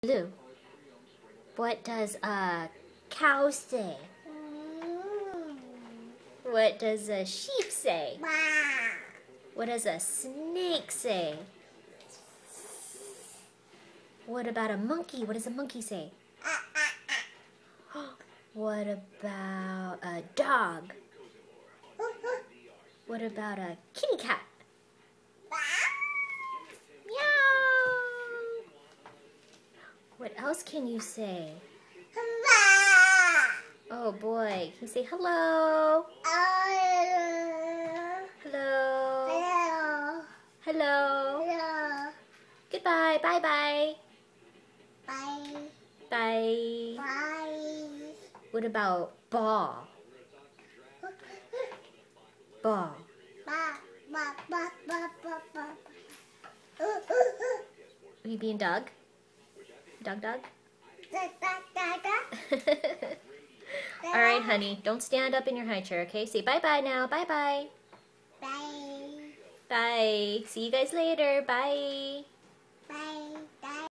Blue. What does a cow say? What does a sheep say? What does a snake say? What about a monkey? What does a monkey say? What about a dog? What about a kitty cat? Meow. What else can you say? Oh boy, can you say hello? Hello? Hello? Goodbye, bye-bye. Bye. What about ball? Ball. Are you being dog? Dog? Alright, honey. Don't stand up in your high chair, okay? Say bye-bye now. Bye-bye. Bye. Bye. See you guys later. Bye. Bye.